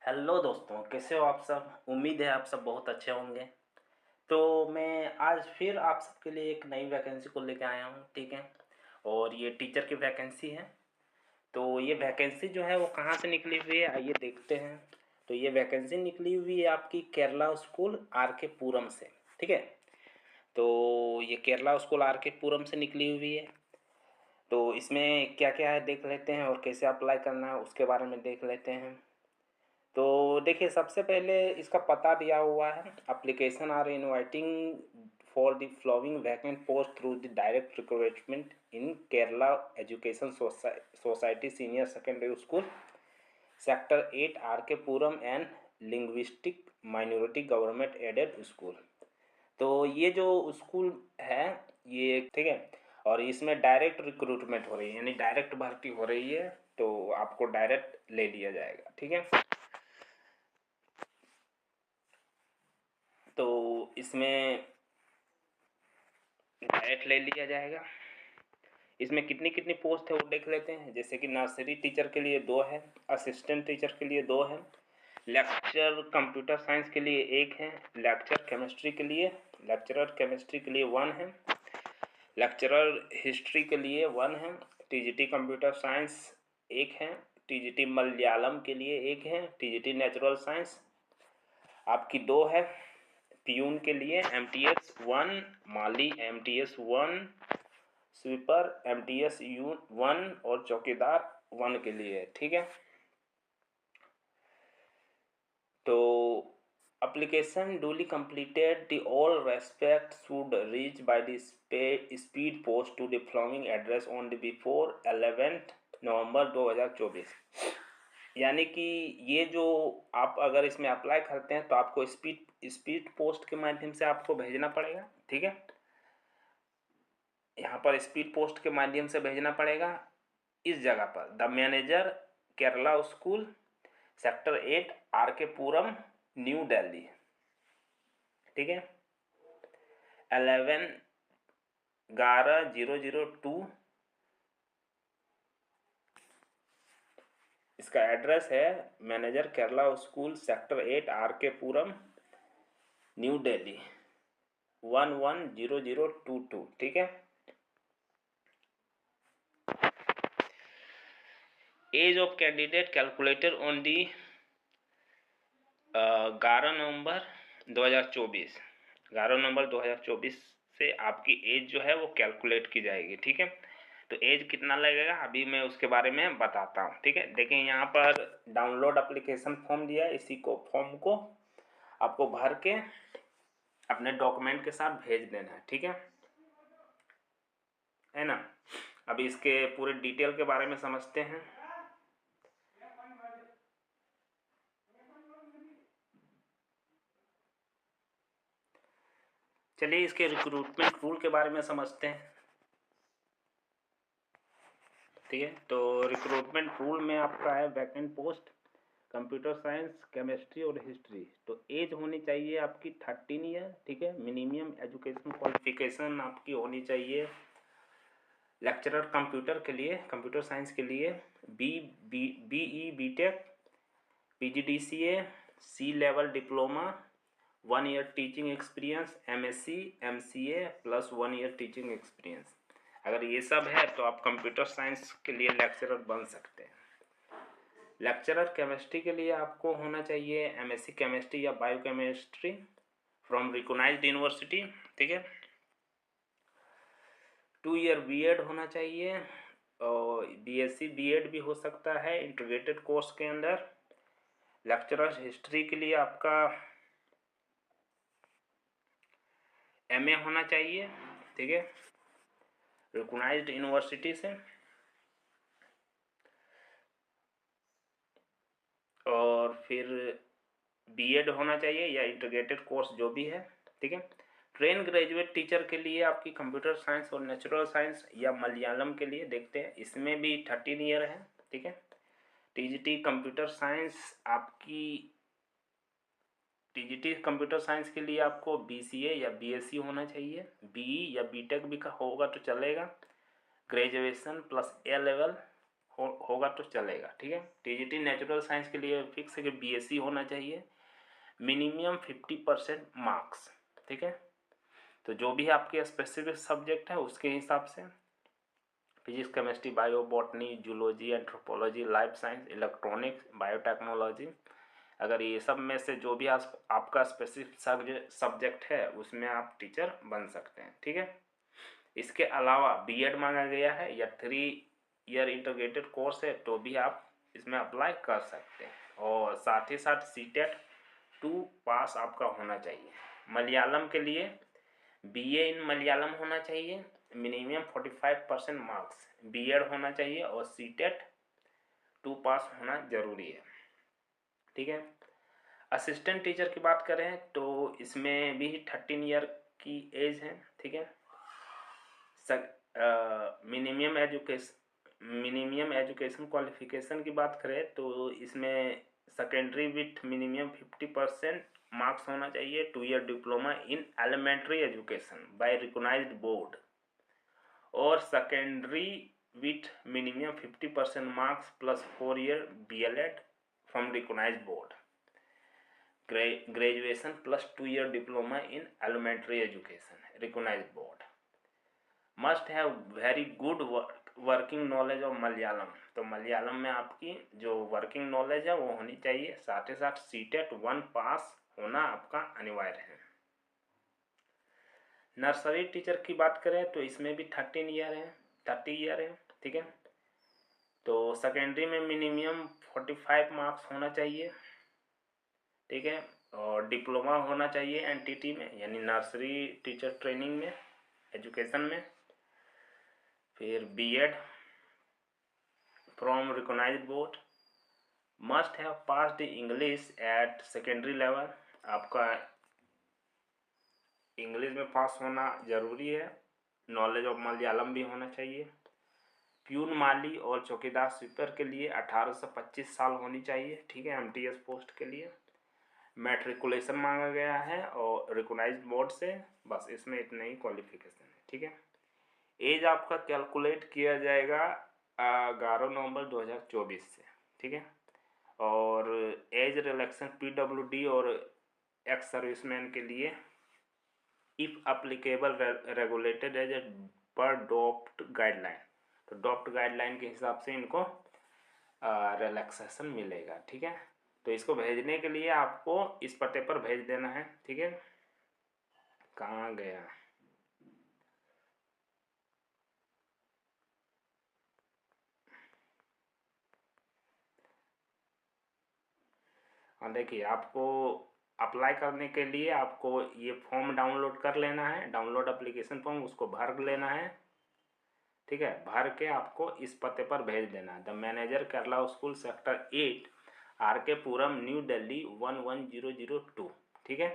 Hello दोस्तों, कैसे हो आप सब। उम्मीद है आप सब बहुत अच्छे होंगे। तो मैं आज फिर आप सबके लिए एक नई वैकेंसी को लेकर आया हूँ, ठीक है। और ये टीचर की वैकेंसी है। तो ये वैकेंसी जो है वो कहाँ से निकली हुई है, आइए देखते हैं। तो ये वैकेंसी निकली हुई है आपकी केरला स्कूल आर के पुरम से, ठीक है। तो ये केरला स्कूल आर के पुरम से निकली हुई है। तो इसमें क्या क्या है देख लेते हैं, और कैसे अप्लाई करना है उसके बारे में देख लेते हैं। तो देखिए, सबसे पहले इसका पता दिया हुआ है। Application are inviting for the following vacant post through the direct recruitment in Kerala education society senior secondary school sector 8 R K Puram and linguistic minority government aided school. तो ये जो स्कूल है, ये ठीक है। और इसमें डायरेक्ट रिक्रूटमेंट हो रही है, यानी डायरेक्ट भर्ती हो रही है। तो आपको डायरेक्ट ले लिया जाएगा, ठीक है। तो इसमें डायरेक्ट ले लिया जाएगा। इसमें कितनी कितनी पोस्ट है वो देख लेते हैं। जैसे कि नर्सरी टीचर के लिए 2 है, असिस्टेंट टीचर के लिए 2 है, लेक्चर कंप्यूटर साइंस के लिए 1 है, लेक्चरर केमिस्ट्री के लिए 1 है, लेक्चरर हिस्ट्री के लिए 1 है, टीजीटी कंप्यूटर साइंस 1 है, टीजीटी मलयालम के लिए 1 है, टीजीटी नेचुरल साइंस आपकी 2 है, पियून के लिए MTS 1, माली MTS 1, स्वीपर MTS 1 और चौकीदार 1 के लिए, ठीक है। तो application duly completed the all respect should reach by the speed post to the following address on the before 11th नवंबर 2024। यानी कि ये जो आप अगर इसमें अप्लाई करते हैं तो आपको स्पीड पोस्ट के माध्यम से आपको भेजना पड़ेगा, ठीक है। यहाँ पर स्पीड पोस्ट के माध्यम से भेजना पड़ेगा इस जगह पर, the manager Kerala school sector 8 R K Puram New Delhi, ठीक है। 11/002 इसका एड्रेस है। Manager Kerala school sector 8 R K Puram New Delhi 110022, ठीक है। Age of candidate calculated on the 11 November 2024। 11 November 2024 से आपकी एज जो है वो कैलकुलेट की जाएगी, ठीक है। तो एज कितना लगेगा अभी मैं उसके बारे में बताता हूँ, ठीक है। देखिए, यहाँ पर डाउनलोड एप्लीकेशन फॉर्म दिया है। इसी को फॉर्म को आपको भर के अपने डॉक्यूमेंट के साथ भेज देना है, ठीक है ना। अभी इसके पूरे डिटेल के बारे में समझते हैं। चलिए इसके रिक्रूटमेंट रूल के बारे में समझते हैं, ठीक है। तो रिक्रूटमेंट रूल में आपका है vacant post computer science, chemistry और हिस्ट्री। तो एज होनी चाहिए आपकी 13 ईयर, ठीक है। मिनिमम एजुकेशन क्वालिफिकेशन आपकी होनी चाहिए लेक्चरर कंप्यूटर के लिए, कंप्यूटर साइंस के लिए BE BTech PGDCA C level diploma, 1 year teaching experience, MSc MCA plus 1 year teaching experience. अगर ये सब है तो आप कंप्यूटर साइंस के लिए लेक्चरर बन सकते हैं। लेक्चरर केमिस्ट्री के लिए आपको होना चाहिए MSc केमिस्ट्री या बायोकेमिस्ट्री फ्रॉम रिकॉग्नाइज्ड यूनिवर्सिटी, ठीक है। 2 ईयर BEd होना चाहिए, और BSc BEd भी हो सकता है इंटीग्रेटेड कोर्स के अंदर। लेक्चरर हिस्ट्री के लिए आपका MA होना चाहिए, ठीक है, रिकॉग्नाइज्ड यूनिवर्सिटी से। और फिर BEd होना चाहिए या इंटीग्रेटेड कोर्स जो भी है, ठीक है। ट्रेन ग्रेजुएट टीचर के लिए आपकी कंप्यूटर साइंस और नेचुरल साइंस या मलयालम के लिए देखते हैं, इसमें भी 13 ईयर है, ठीक है। टीजीटी कंप्यूटर साइंस आपकी टीजीटी कंप्यूटर साइंस के लिए आपको BCA या BSc होना चाहिए, BE या BTech भी होगा तो चलेगा। ग्रेजुएशन प्लस A लेवल होगा तो चलेगा, ठीक है। टीजीटी नेचुरल साइंस के लिए फिक्स है कि बीएससी होना चाहिए, मिनिमम 50% मार्क्स, ठीक है। तो जो भी आपके स्पेसिफिक सब्जेक्ट है उसके हिसाब से physics, chemistry, bio, botany, zoology, anthropology, life science, electronics, biotechnology, अगर ये सब में से जो भी आपका स्पेसिफिक सब्जेक्ट है उसमें आप टीचर बन सकते हैं, ठीक है। इसके अलावा बीएड मांगा गया है या 3 ईयर इंटीग्रेटेड कोर्स है तो भी आप इसमें अप्लाई कर सकते हैं, और साथ ही साथ सीटेट 2 पास आपका होना चाहिए। मलयालम के लिए बीए इन मलयालम होना चाहिए, मिनिमम 45% मार्क्स, बीएड होना चाहिए और सीटेट 2 पास होना जरूरी है, ठीक है। असिस्टेंट टीचर की बात करें तो इसमें भी 13 ईयर की एज है, ठीक है। मिनिमम एजुकेशन क्वालिफिकेशन की बात करें तो इसमें सेकेंडरी विथ मिनिमम 50% मार्क्स होना चाहिए, 2 year diploma in elementary education by recognised board, और secondary with minimum 50% marks plus 4 year BElEd from recognised board, graduation plus 2 year diploma in elementary education recognised board, must have very good working knowledge of Malayalam, तो मलयालम में आपकी जो working knowledge है वो होनी चाहिए, साथ ही साथ सीटेट 1 पास होना आपका अनिवार्य है। नर्सरी टीचर की बात करें तो इसमें भी 30 ईयर है, ठीक है। तो सेकेंडरी में मिनिमम 45 मार्क्स होना चाहिए, ठीक है, और डिप्लोमा होना चाहिए एनटीटी में यानी नर्सरी टीचर ट्रेनिंग में, एजुकेशन में। फिर BEd from recognised board, must have passed English at secondary level, आपका इंग्लिश में पास होना जरूरी है, नॉलेज ऑफ मलयालम भी होना चाहिए। प्यून, माली और चौकीदार स्वीपर के लिए 18 से 25 साल होनी चाहिए, ठीक है, एमटीएस पोस्ट के लिए। मैट्रिकुलेशन मांगा गया है और रिकॉग्नाइज्ड बोर्ड से, बस इसमें इतना ही क्वालिफिकेशन है, ठीक है। एज आपका कैलकुलेट किया जाएगा 11 नवंबर 2024 से, ठीक है, और एज रिलैक्सेशन पीडब्ल्यूडी और एक्स सर्विसमैन के लिए if applicable regulated as a per DoPT guideline, तो डॉप्ट गाइडलाइन के हिसाब से इनको रिलैक्सेशन मिलेगा, ठीक है। तो इसको भेजने के लिए आपको इस पते पर भेज देना है, ठीक है। कहाँ गया, हाँ देखिए, आपको अप्लाई करने के लिए आपको ये फॉर्म डाउनलोड कर लेना है, डाउनलोड एप्लीकेशन फॉर्म, उसको भर लेना है, ठीक है। भर के आपको इस पते पर भेज देना है, the manager Kerala school sector 8 R K Puram New Delhi 11002, ठीक है।